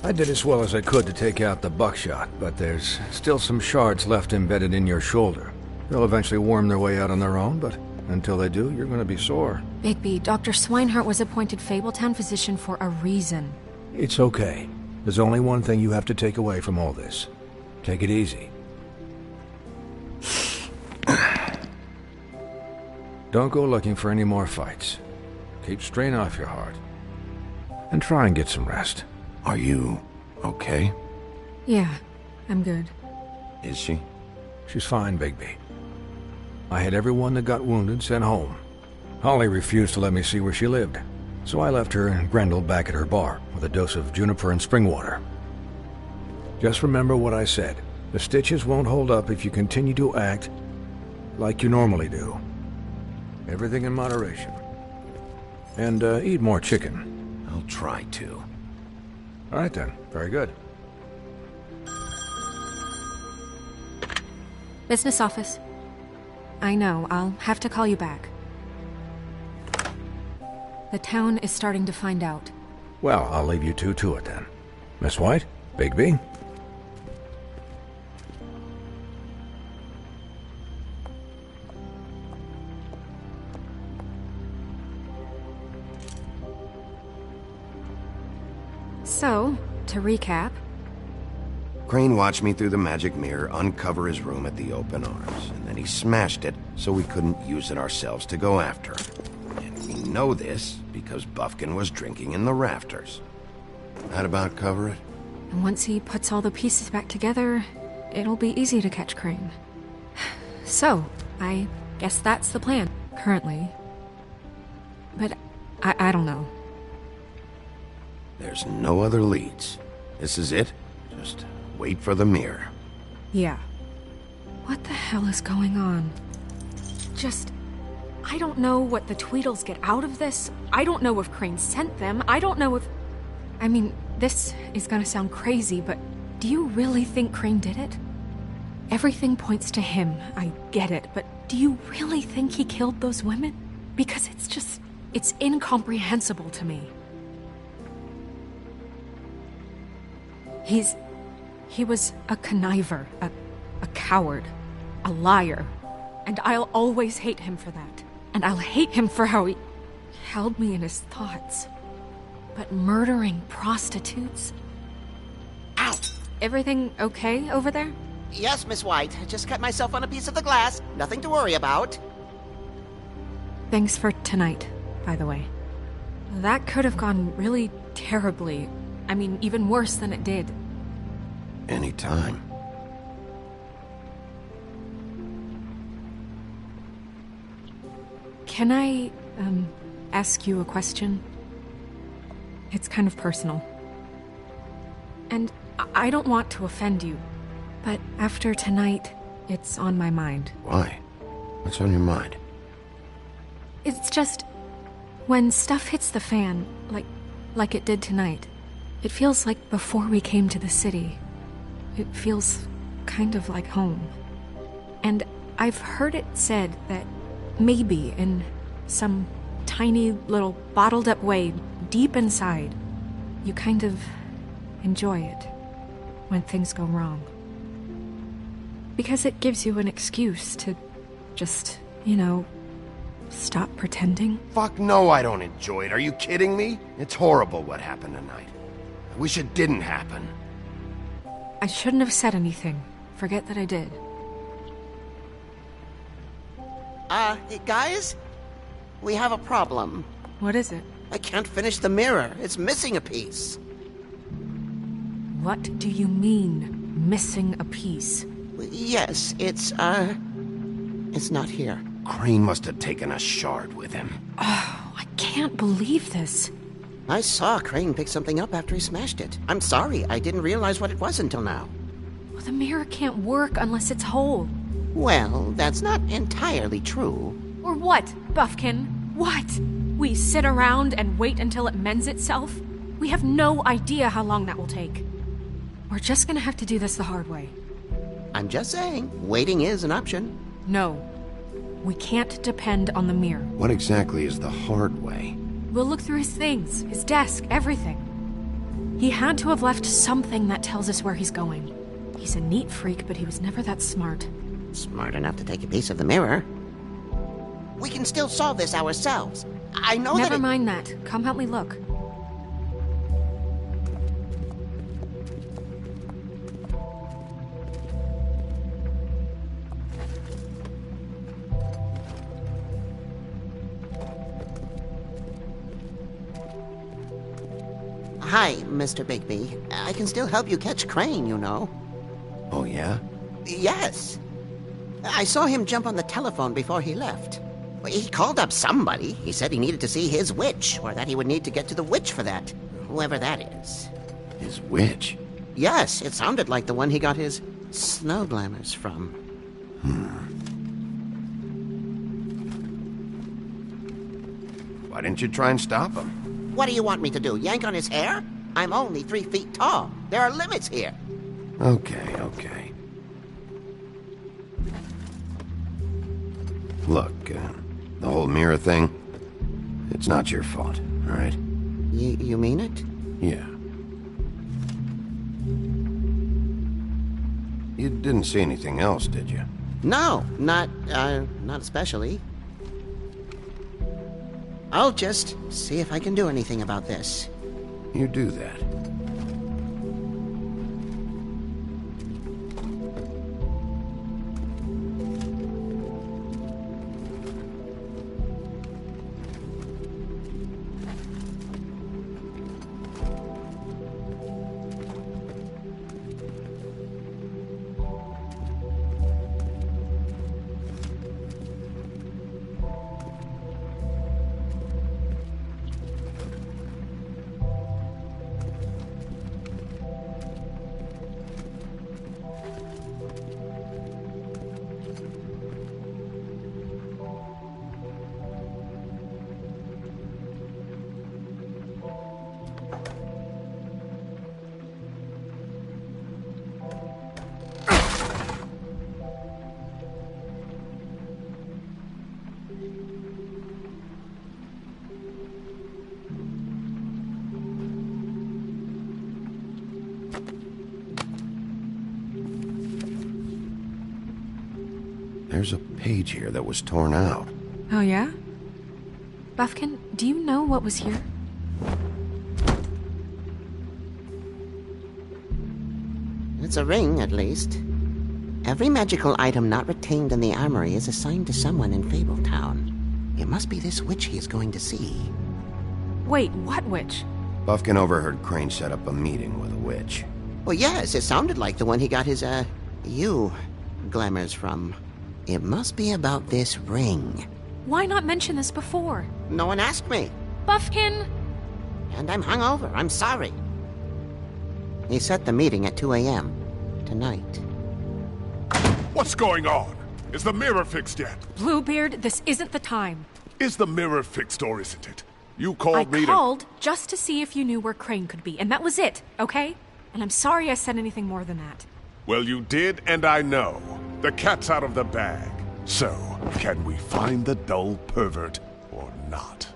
I did as well as I could to take out the buckshot, but there's still some shards left embedded in your shoulder. They'll eventually worm their way out on their own, but until they do, you're gonna be sore. Bigby, Dr. Swinehart was appointed Fabletown physician for a reason. It's okay. There's only one thing you have to take away from all this. Take it easy. Don't go looking for any more fights. Keep strain off your heart. And try and get some rest. Are you okay? Yeah, I'm good. Is she? She's fine, Bigby. I had everyone that got wounded sent home. Holly refused to let me see where she lived, so I left her and Grendel back at her bar with a dose of juniper and spring water. Just remember what I said. The stitches won't hold up if you continue to act like you normally do. Everything in moderation. And eat more chicken. I'll try to. All right then. Very good. Business office. I know, I'll have to call you back. The town is starting to find out. Well, I'll leave you two to it then. Miss White? Bigby? So, to recap... Crane watched me through the magic mirror uncover his room at the Open Arms, and then he smashed it so we couldn't use it ourselves to go after him. And we know this because Buffkin was drinking in the rafters. That about cover it? And once he puts all the pieces back together, it'll be easy to catch Crane. So, I guess that's the plan, currently. But I don't know. There's no other leads. This is it. Just wait for the mirror. Yeah. What the hell is going on? I don't know what the Tweedles get out of this. I don't know if Crane sent them. I don't know if... I mean, this is gonna sound crazy, but do you really think Crane did it? Everything points to him, I get it, but do you really think he killed those women? Because it's incomprehensible to me. He was a conniver, a coward, a liar, and I'll always hate him for that. And I'll hate him for how he held me in his thoughts. But murdering prostitutes? Ow! Everything okay over there? Yes, Miss White. Just cut myself on a piece of the glass. Nothing to worry about. Thanks for tonight, by the way. That could have gone really terribly. I mean, even worse than it did. Anytime. Can I, ask you a question? It's kind of personal. And I don't want to offend you, but after tonight, it's on my mind. Why? What's on your mind? It's just... when stuff hits the fan, like it did tonight, it feels like before we came to the city. It feels kind of like home. And I've heard it said that maybe in some tiny little bottled up way deep inside, you kind of enjoy it when things go wrong. Because it gives you an excuse to just, stop pretending. Fuck no, I don't enjoy it. Are you kidding me? It's horrible what happened tonight. I wish it didn't happen. I shouldn't have said anything. Forget that I did. Hey guys? We have a problem. What is it? I can't finish the mirror. It's missing a piece. What do you mean, missing a piece? Yes, it's not here. Crane must have taken a shard with him. Oh, I can't believe this. I saw Crane pick something up after he smashed it. I'm sorry, I didn't realize what it was until now. Well, the mirror can't work unless it's whole. Well, that's not entirely true. Or what, Buffkin? What? We sit around and wait until it mends itself? We have no idea how long that will take. We're just gonna have to do this the hard way. I'm just saying, waiting is an option. No. We can't depend on the mirror. What exactly is the hard way? We'll look through his things, his desk, everything. He had to have left something that tells us where he's going. He's a neat freak, but he was never that smart. Smart enough to take a piece of the mirror. We can still solve this ourselves. I know Never mind that. Come help me look. Hi, Mr. Bigby. I can still help you catch Crane, you know. Oh, yeah? Yes. I saw him jump on the telephone before he left. He called up somebody. He said he needed to see his witch, or that he would need to get to the witch for that. Whoever that is. His witch? Yes, it sounded like the one he got his snow glamours from. Why didn't you try and stop him? What do you want me to do, yank on his hair? I'm only 3 feet tall. There are limits here. Okay. Look, the whole mirror thing, it's not your fault, all right? You mean it? Yeah. You didn't see anything else, did you? No, not especially. I'll just see if I can do anything about this. You do that. There's a page here that was torn out. Oh, yeah? Buffkin, do you know what was here? It's a ring, at least. Every magical item not retained in the armory is assigned to someone in Fabletown. It must be this witch he is going to see. Wait, what witch? Buffkin overheard Crane set up a meeting with a witch. Well, yes, it sounded like the one he got his, glamours from. It must be about this ring. Why not mention this before? No one asked me. Buffkin! And I'm hungover. I'm sorry. He set the meeting at 2 a.m. tonight. What's going on? Is the mirror fixed yet? Bluebeard, this isn't the time. Is the mirror fixed or isn't it? You I called me called just to see if you knew where Crane could be, and that was it, okay? And I'm sorry I said anything more than that. Well, you did, and I know. The cat's out of the bag. So, can we find the dull pervert or not?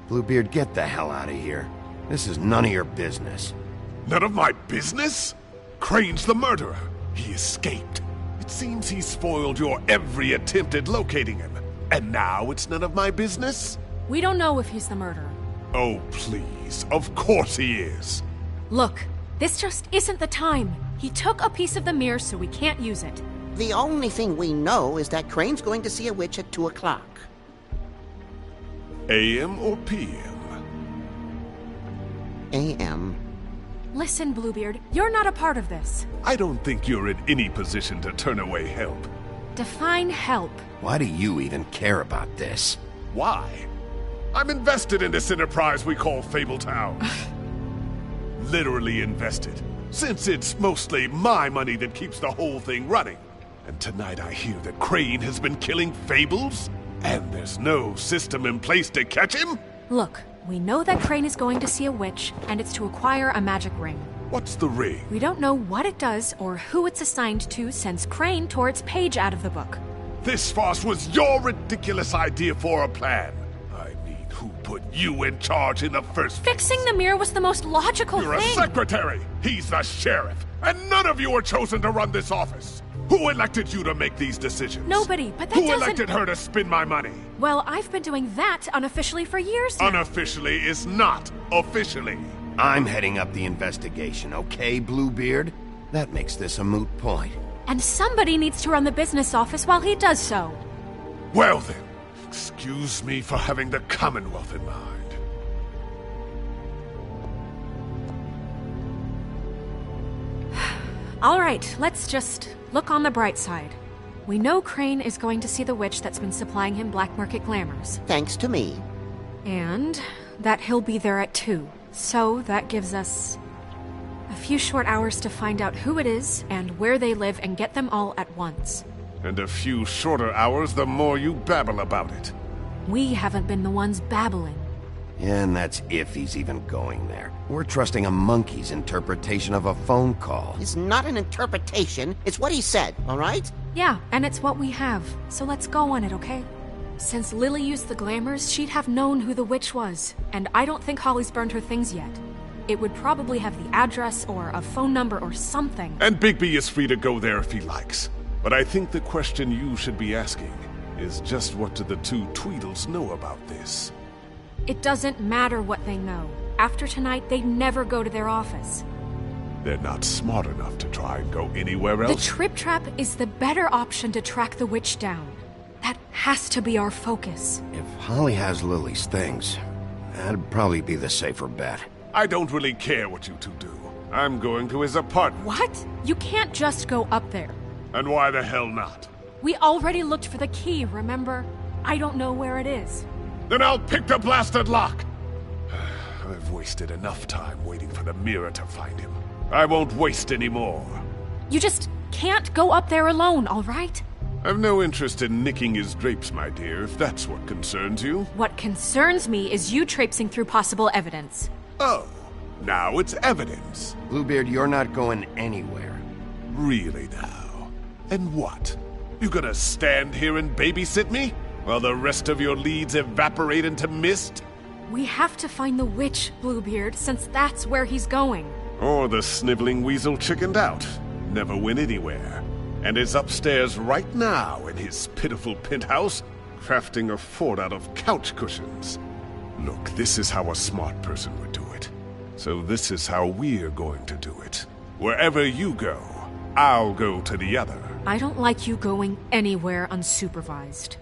Bluebeard, get the hell out of here. This is none of your business. None of my business? Crane's the murderer. He escaped. It seems he spoiled your every attempt at locating him. And now it's none of my business? We don't know if he's the murderer. Oh, please. Of course he is. Look, this just isn't the time. He took a piece of the mirror, so we can't use it. The only thing we know is that Crane's going to see a witch at 2 o'clock. AM or PM? A.M. Listen, Bluebeard, you're not a part of this. I don't think you're in any position to turn away help. Define help. Why do you even care about this? Why? I'm invested in this enterprise we call Fabletown. Literally invested, since it's mostly my money that keeps the whole thing running. And tonight I hear that Crane has been killing fables, and there's no system in place to catch him? Look, we know that Crane is going to see a witch, and it's to acquire a magic ring. What's the ring? We don't know what it does or who it's assigned to since Crane tore its page out of the book. This farce was your ridiculous idea for a plan. I mean, who put you in charge in the first place? Fixing the mirror was the most logical You're thing. a secretary! He's the sheriff! And none of you were chosen to run this office! Who elected you to make these decisions? Nobody, but that Who doesn't... elected her to spend my money? Well, I've been doing that unofficially for years now. Unofficially is not officially. I'm heading up the investigation, okay, Bluebeard? That makes this a moot point. And somebody needs to run the business office while he does so. Well then, excuse me for having the Commonwealth in mind. All right, let's just look on the bright side. We know Crane is going to see the witch that's been supplying him black market glamours. Thanks to me. And that he'll be there at 2. So that gives us a few short hours to find out who it is and where they live and get them all at once. And a few shorter hours the more you babble about it. We haven't been the ones babbling. And that's if he's even going there. We're trusting a monkey's interpretation of a phone call. It's not an interpretation, it's what he said, all right? Yeah, and it's what we have. So let's go on it, okay? Since Lily used the glamours, she'd have known who the witch was. And I don't think Holly's burned her things yet. It would probably have the address or a phone number or something. And Bigby is free to go there if he likes. But I think the question you should be asking is just what do the two Tweedles know about this? It doesn't matter what they know. After tonight, they'd never go to their office. They're not smart enough to try and go anywhere The else. Trip Trap is the better option to track the witch down. That has to be our focus. If Holly has Lily's things, that'd probably be the safer bet. I don't really care what you two do. I'm going to his apartment. What? You can't just go up there. And why the hell not? We already looked for the key, remember? I don't know where it is. Then I'll pick the blasted lock! I've wasted enough time waiting for the mirror to find him. I won't waste any more. You just can't go up there alone, all right? I've no interest in nicking his drapes, my dear, if that's what concerns you. What concerns me is you traipsing through possible evidence. Oh, now it's evidence. Bluebeard, you're not going anywhere. Really now? And what? You gonna stand here and babysit me? While the rest of your leads evaporate into mist? We have to find the witch, Bluebeard, since that's where he's going. Or the sniveling weasel chickened out, never went anywhere, and is upstairs right now in his pitiful penthouse, crafting a fort out of couch cushions. Look, this is how a smart person would do it. So this is how we're going to do it. Wherever you go, I'll go to the other. I don't like you going anywhere unsupervised.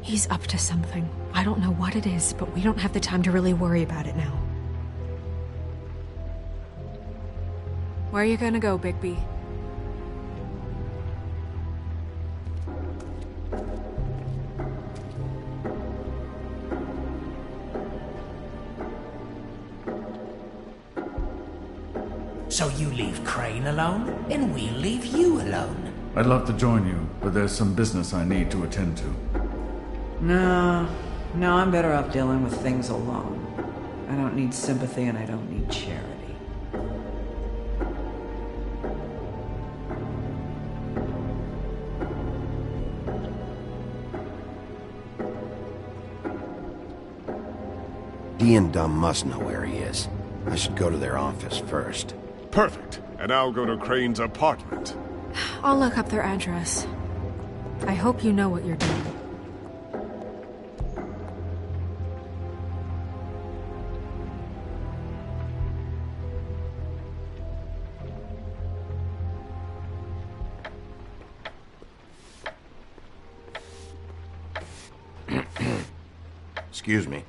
He's up to something. I don't know what it is, but we don't have the time to really worry about it now. Where are you gonna go, Bigby? So you leave Crane alone, and we'll leave you alone. I'd love to join you, but there's some business I need to attend to. No, I'm better off dealing with things alone. I don't need sympathy and I don't need charity. Dee and Dum must know where he is. I should go to their office first. Perfect. And I'll go to Crane's apartment. I'll look up their address. I hope you know what you're doing. Excuse me.